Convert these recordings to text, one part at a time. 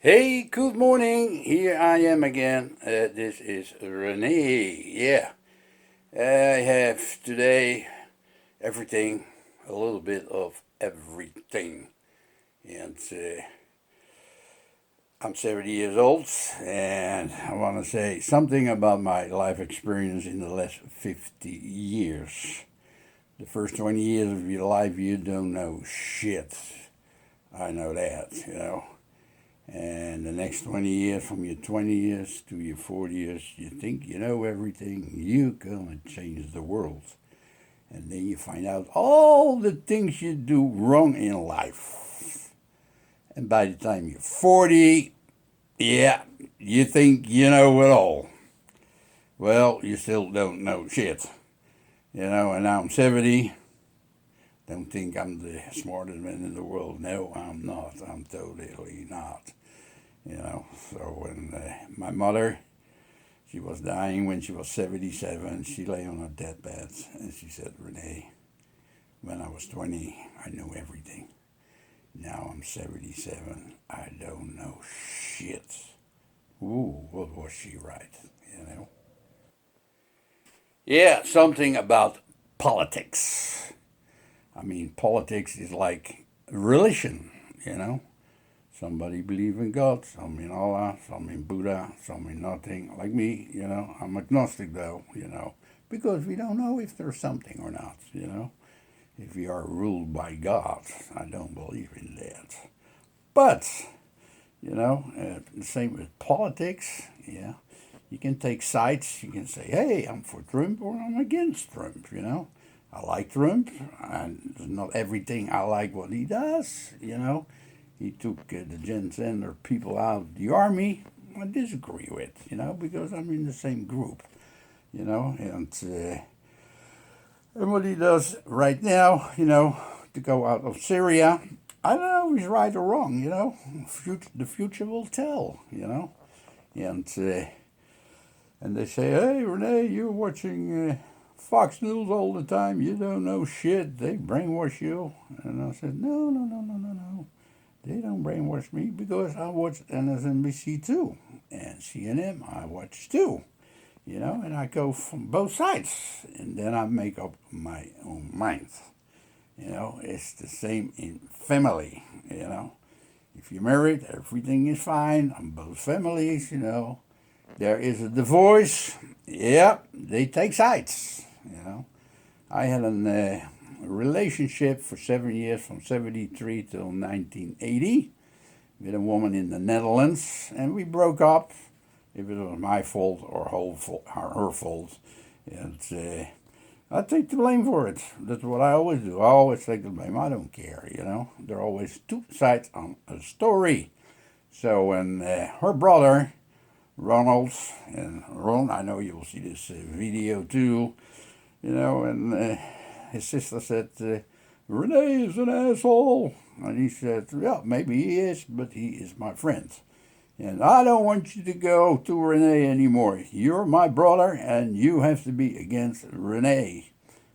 Hey, good morning. Here I am again. This is Renee. Yeah, I have today everything, a little bit of everything. And I'm 70 years old, and I want to say something about my life experience in the last 50 years. The first 20 years of your life, you don't know shit. I know that. And the next 20 years, from your 20 years to your 40 years, you think you know everything. You're going to change the world. And then you find out all the things you do wrong in life. And by the time you're 40, yeah, you think you know it all. Well, you still don't know shit. And now I'm 70. Don't think I'm the smartest man in the world. No, I'm not. I'm totally not. So when my mother, she was dying when she was 77. She lay on her deathbed and she said, Renee, when I was 20, I knew everything. Now I'm 77. I don't know shit. Ooh, what was she right? You know? Yeah, something about politics. I mean, politics is like religion. Somebody believe in God, some in Allah, some in Buddha, some in nothing. Like me, I'm agnostic though, because we don't know if there's something or not. If we are ruled by God, I don't believe in that. But, the same with politics, yeah. You can take sides. You can say, hey, I'm for Trump or I'm against Trump. I like Trump, and not everything I like what he does. He took the gender people out of the army. I disagree with, because I'm in the same group, and what he does right now, to go out of Syria, I don't know if he's right or wrong. The future will tell. And and they say, hey, Renee, you're watching Fox News all the time. You don't know shit. They brainwash you. And I said, no, no, no, no, no, no. They don't brainwash me because I watch MSNBC too. And CNN I watch too, and I go from both sides. And then I make up my own mind. It's the same in family. If you're married, everything is fine on both families. There is a divorce. Yeah, they take sides. I had a relationship for 7 years, from 73 till 1980, with a woman in the Netherlands, and we broke up. If it was my fault or her fault, and I take the blame for it. That's what I always do. I always take the blame. I don't care. There are always two sides on a story. So when her brother Ronald, and Ron, I know you will see this video too, and his sister said, Renee is an asshole. And he said, yeah, maybe he is, but he is my friend. And I don't want you to go to Renee anymore. You're my brother, and you have to be against Renee.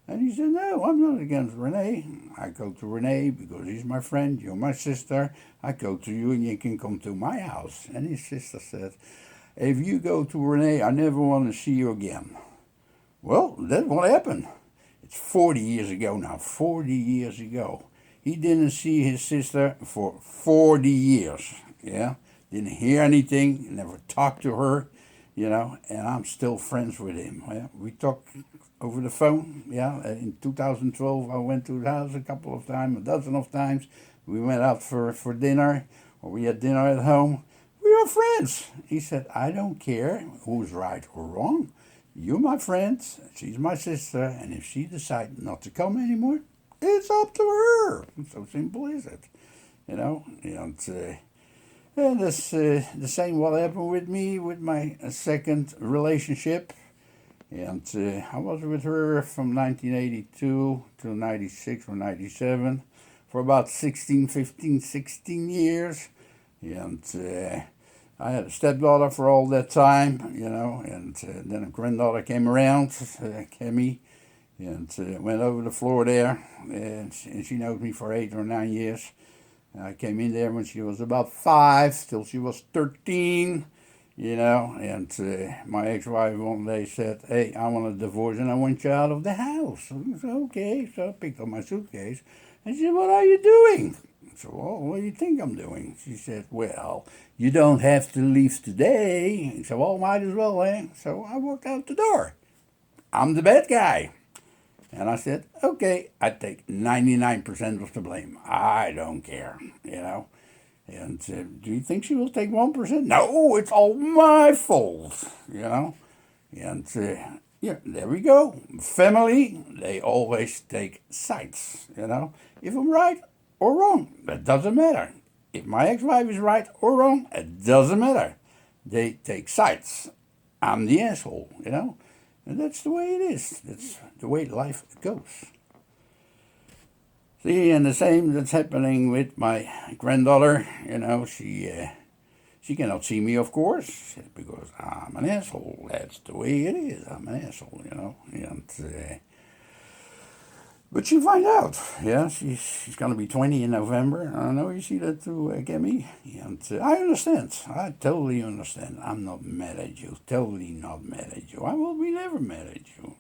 And he said, no, I'm not against Renee. I go to Renee because he's my friend. You're my sister. I go to you, and you can come to my house. And his sister said, if you go to Renee, I never want to see you again. Well, that's what happened. It's 40 years ago now. 40 years ago. He didn't see his sister for 40 years. Yeah? Didn't hear anything, never talked to her, and I'm still friends with him. Yeah? We talk over the phone. Yeah? In 2012, I went to the house a couple of times, a dozen of times. We went out for dinner, or we had dinner at home. We are friends. He said, I don't care who's right or wrong. You're my friend, she's my sister, and if she decides not to come anymore, it's up to her. It's so simple as it. And that's the same what happened with me with my second relationship. And I was with her from 1982 to 96 or 97 for about 16 years. And I had a stepdaughter for all that time, and then a granddaughter came around, Kemi, and went over the floor there, and she knows me for 8 or 9 years. I came in there when she was about 5, till she was 13, and my ex-wife one day said, "Hey, I want a divorce and I want you out of the house." I said, "Okay." So I picked up my suitcase and she said, "What are you doing?" I said, "Well, what do you think I'm doing?" She said, "Well, you don't have to leave today." I said, "Well, might as well, eh?" So I walked out the door. I'm the bad guy. And I said, "Okay, I take 99% of the blame. I don't care, you know." And do you think she will take 1%? No, it's all my fault, you know. And yeah, there we go. Family, they always take sides, you know. If I'm right or wrong, that doesn't matter. If my ex-wife is right or wrong, it doesn't matter. They take sides. I'm the asshole, you know. And that's the way it is. That's the way life goes. See, and the same that's happening with my granddaughter. She cannot see me, of course, because I'm an asshole. That's the way it is. I'm an asshole, And but she find out. Yeah, she's gonna be 20 in November. I know you see that too, Gemi. And I understand. I totally understand. I'm not mad at you. Totally not mad at you. I will be never mad at you.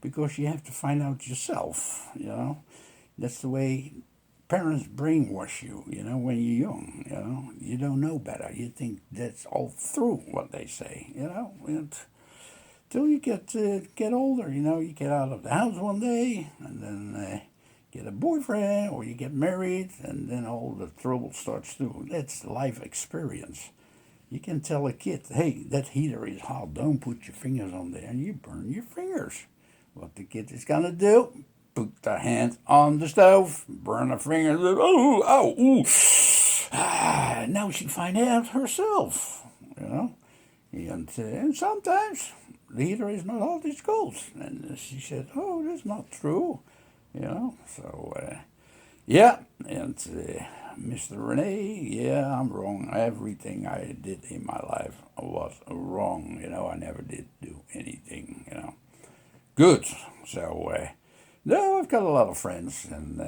Because you have to find out yourself. That's the way parents brainwash you, when you're young, You don't know better. You think that's all through what they say, And till you get older, you get out of the house one day and then get a boyfriend or you get married and then all the trouble starts too. That's life experience. You can tell a kid, "Hey, that heater is hot. Don't put your fingers on there," and you burn your fingers. What the kid is gonna do? Put their hand on the stove, burn her fingers. Oh, oh, ooh. Now she find out herself, And sometimes the heater is not hot; it's cold. And she said, "Oh, that's not true," So yeah, and Mr. Renee, yeah, I'm wrong. Everything I did in my life was wrong. I never did do anything. Good. So no, I've got a lot of friends, and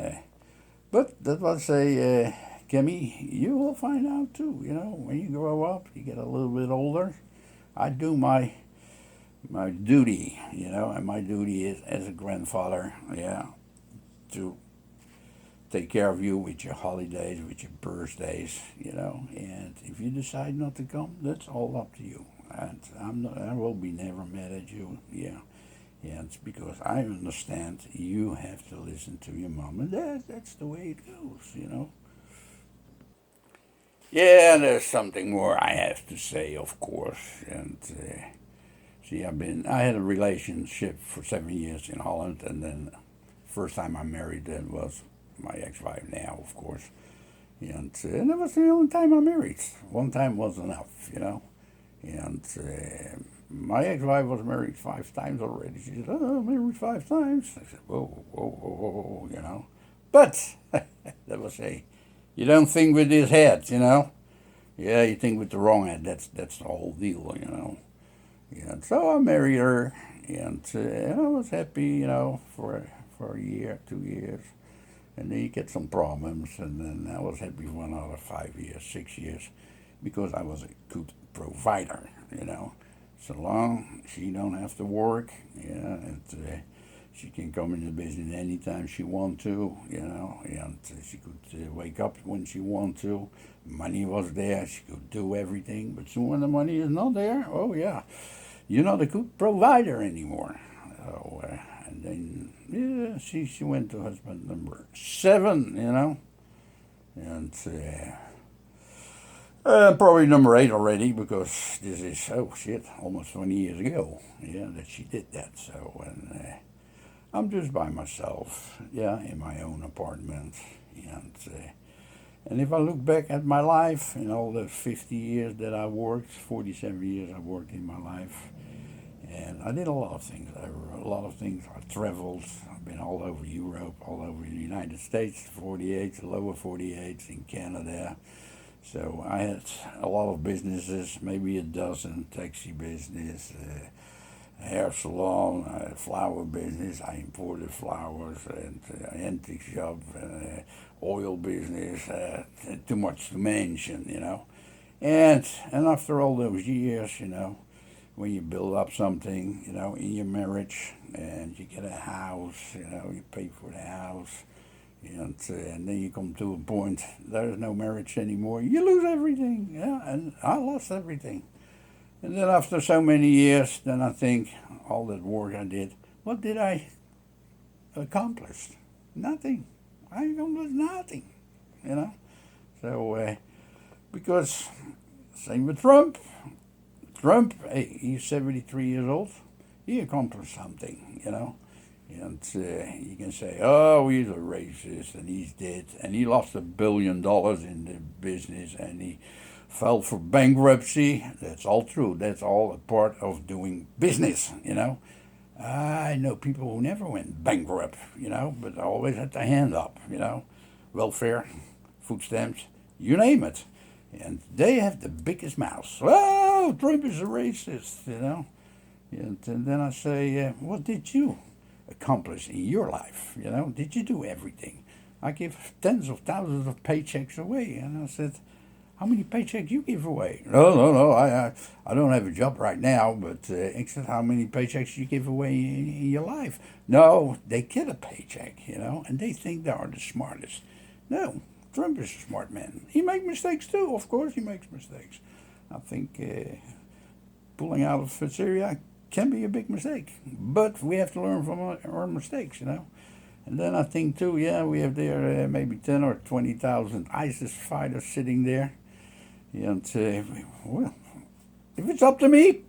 but that was a Kimmy. You will find out too. When you grow up, you get a little bit older. I do my duty, and my duty is as a grandfather, yeah, to take care of you with your holidays, with your birthdays, And if you decide not to come, that's all up to you. And I will be never mad at you, yeah. Yeah, it's because I understand you have to listen to your mom and dad. That's the way it goes. Yeah, there's something more I have to say, of course. And see, I had a relationship for 7 years in Holland, and then first time I married then was my ex-wife now, of course. And that was the only time I married. One time was enough. And my ex-wife was married 5 times already. She said, "Oh, I'm married 5 times." I said, "Whoa, whoa, whoa, whoa." But that was you don't think with this head. Yeah, you think with the wrong head. That's the whole deal. And so I married her, and I was happy, for a year, 2 years. And then you get some problems, and then I was happy for another 5 years, 6 years, because I was a good provider. So long she don't have to work, and she can come in the business anytime she want to, and she could wake up when she want to. Money was there, she could do everything. But soon when the money is not there, oh yeah, you're not a good provider anymore. So, and then yeah, she went to husband number 7, and probably number 8 already, because this is, oh shit, almost 20 years ago, yeah, that she did that. So, and I'm just by myself, yeah, in my own apartment, and if I look back at my life in all the 50 years that I worked, 47 years I worked in my life, and I did a lot of things. I traveled. I've been all over Europe, all over the United States, 48, the lower 48, in Canada. So I had a lot of businesses, maybe a dozen taxi business, hair salon, flower business. I imported flowers and antique shop, oil business. Too much to mention, you know. And after all those years, you know, when you build up something, you know, in your marriage, and you get a house, you know, you pay for the house, and then you come to a point there's no marriage anymore. You lose everything, yeah. And I lost everything. And then after so many years, then I think all that work I did, what did I accomplish? Nothing. I accomplished nothing, you know. So because same with Trump. Trump, hey, he's 73 years old. He accomplished something, you know. And you can say, oh, he's a racist, and he's dead, and he lost $1 billion in the business, and he fell for bankruptcy. That's all true. That's all a part of doing business, you know. I know people who never went bankrupt, you know, but always had their hand up, you know. Welfare, food stamps, you name it. And they have the biggest mouths. Oh, Trump is a racist, you know. And then I say, what did you accomplish in your life? You know, did you do everything? I give tens of thousands of paychecks away. And I said, how many paychecks you give away? No. I don't have a job right now, but except how many paychecks you give away in your life? No, they get a paycheck, you know, and they think they are the smartest. No, Trump is a smart man. He makes mistakes too. Of course, he makes mistakes. I think pulling out of Syria can be a big mistake, but we have to learn from our mistakes, you know. And then I think too, yeah, we have there maybe 10 or 20,000 ISIS fighters sitting there. And well, if it's up to me,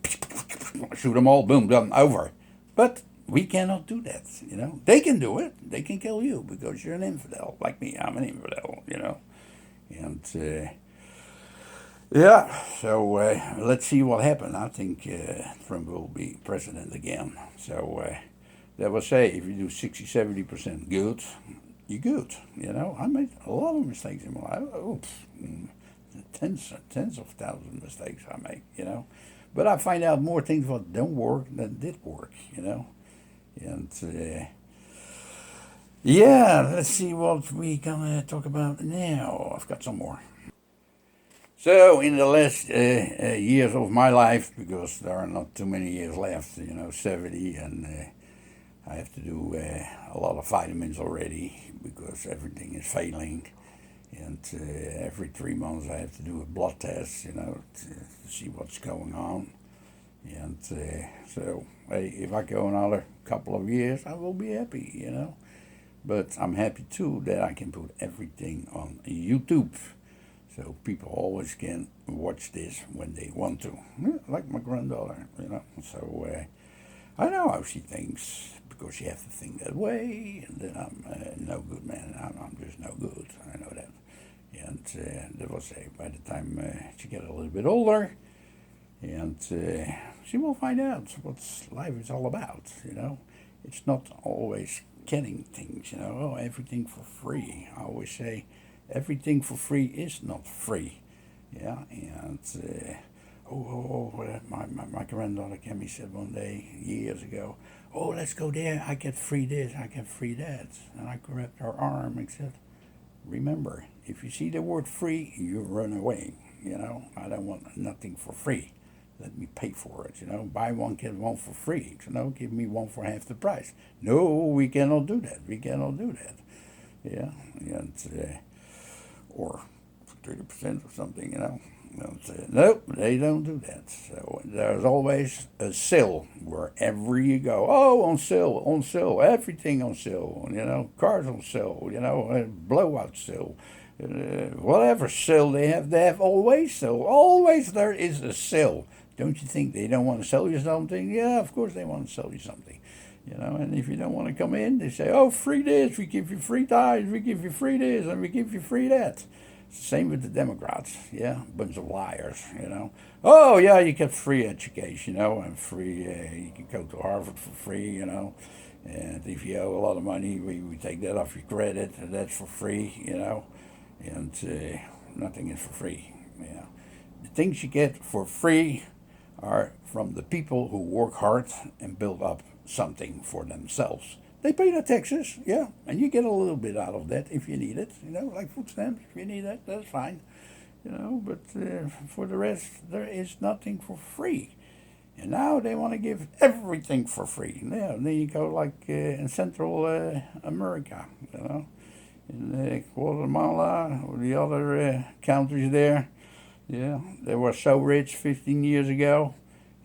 shoot them all, boom, done, over. But we cannot do that, you know. They can do it. They can kill you because you're an infidel, like me. I'm an infidel, you know. And yeah, so let's see what happens. I think Trump will be president again. So they will say if you do 60, 70% good, you're good. You know, I made a lot of mistakes in my life. Oops, tens of thousands of mistakes I make, you know. But I find out more things what don't work than did work, you know. And yeah, let's see what we gonna talk about now. I've got some more. So in the last years of my life, because there are not too many years left, you know, 70, and I have to do a lot of vitamins already because everything is failing. And every 3 months I have to do a blood test, you know, to see what's going on. And so, hey, if I go another couple of years, I will be happy, you know. But I'm happy too that I can put everything on YouTube. So people always can watch this when they want to. Yeah, like my granddaughter, you know. So I know how she thinks because she has to think that way. And then I'm no good man. I'm just no good. I know that. And that will say by the time she gets a little bit older, and she will find out what life is all about. You know, it's not always getting things. You know, oh, everything for free. I always say, everything for free is not free. Yeah, and my granddaughter came and said one day years ago, oh, let's go there. I get free this, I get free that, and I grabbed her arm and said, remember, if you see the word free, you run away. You know, I don't want nothing for free. Let me pay for it. You know, buy one, get one for free. You know, give me one for half the price. No, we cannot do that. We cannot do that. Yeah, and or 30% or something. You know. Nope, they don't do that. So there's always a sale wherever you go. Oh, on sale, everything on sale. You know, cars on sale. You know, blowout sale, whatever sale they have always sale. Always there is a sale. Don't you think they don't want to sell you something? Yeah, of course they want to sell you something. You know, and if you don't want to come in, they say, oh, free this, we give you free ties, we give you free this, and we give you free that. Same with the Democrats, yeah, bunch of liars, you know. Oh, yeah, you get free education, you know, and free, you can go to Harvard for free, you know. And if you owe a lot of money, we take that off your credit, and that's for free, you know. And nothing is for free, you know. The things you get for free are from the people who work hard and build up something for themselves. They pay their taxes, yeah, and you get a little bit out of that if you need it, like food stamps. If you need that, that's fine, but for the rest, there is nothing for free. And now they want to give everything for free. Yeah, then you go like in Central America, in Guatemala or the other countries there. Yeah, they were so rich 15 years ago.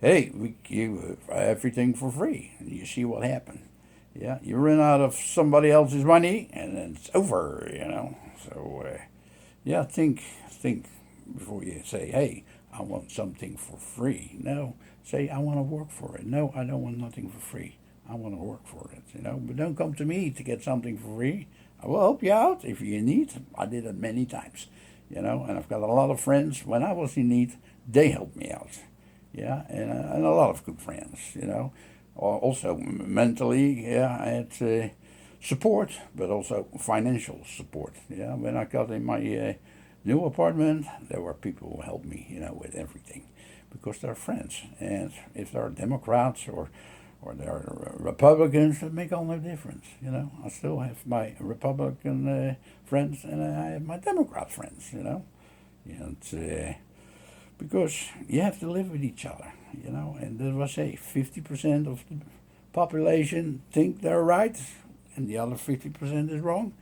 Hey, we give everything for free. And you see what happened. Yeah, you run out of somebody else's money and then it's over. So, yeah, think before you say, hey, I want something for free. No, say, I want to work for it. No, I don't want nothing for free. I want to work for it. But don't come to me to get something for free. I will help you out if you need. I did it many times, and I've got a lot of friends. When I was in need, they helped me out. Yeah, and a lot of good friends. Also mentally, yeah, I had support, but also financial support. Yeah, when I got in my new apartment, there were people who helped me, with everything, because they're friends. And if they're Democrats or they're Republicans, it make all no difference. I still have my Republican friends and I have my Democrat friends. And because you have to live with each other. And there was 50% of the population think they're right, and the other 50% is wrong,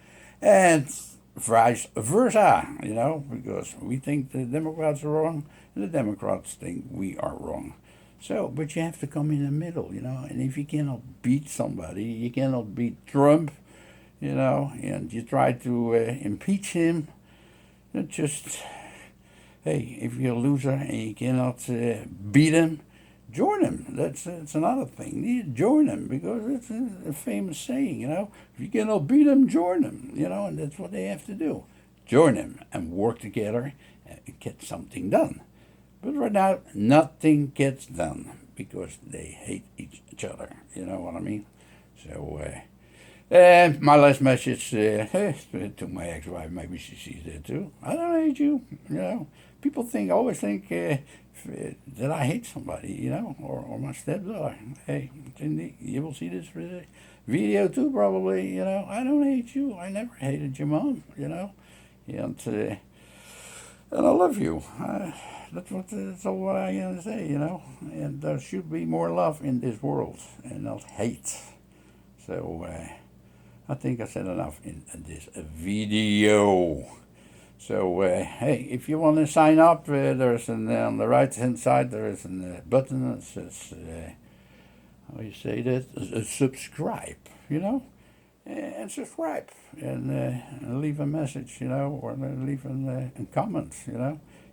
and vice versa. Because we think the Democrats are wrong, and the Democrats think we are wrong. So, but you have to come in the middle, and if you cannot beat somebody, you cannot beat Trump, and you try to impeach him, then just, hey, if you're a loser and you cannot beat him, join him. That's another thing. You join him because it's a famous saying, if you cannot beat him, join him, and that's what they have to do. Join him and work together and get something done. But right now, nothing gets done because they hate each other. You know what I mean? So, my last message to my ex-wife, maybe she sees that too. I don't hate you. People always think that I hate somebody, or my stepdaughter. Hey, you will see this video too, probably. I don't hate you. I never hated your mom. And I love you. That's all what I can say, And there should be more love in this world and not hate. So I think I said enough in this video. So hey, if you want to sign up, there's on the right hand side there is a button that says how you say that, subscribe. And subscribe and leave a message, or leave a comment,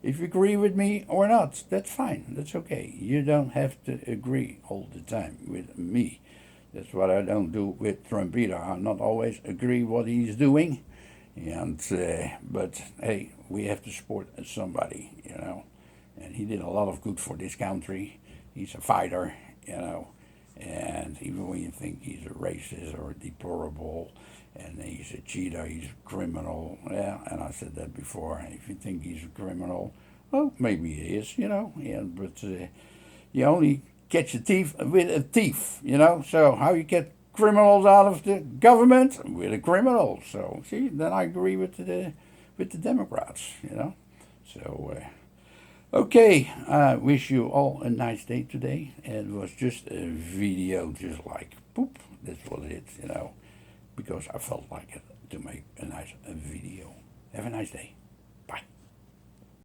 If you agree with me or not, that's fine. That's okay. You don't have to agree all the time with me. That's what I don't do with Trump either. I not always agree what he's doing, and but hey, we have to support somebody, And he did a lot of good for this country. He's a fighter, And even when you think he's a racist or a deplorable, and he's a cheater, he's a criminal, yeah, and I said that before. If you think he's a criminal, well, maybe he is, but you only catch a thief with a thief, So how you get criminals out of the government? With a criminal. So, see, then I agree with the Democrats, So, okay, I wish you all a nice day today. It was just a video, just like, boop, that's what it is, because I felt like it to make a nice video. Have a nice day.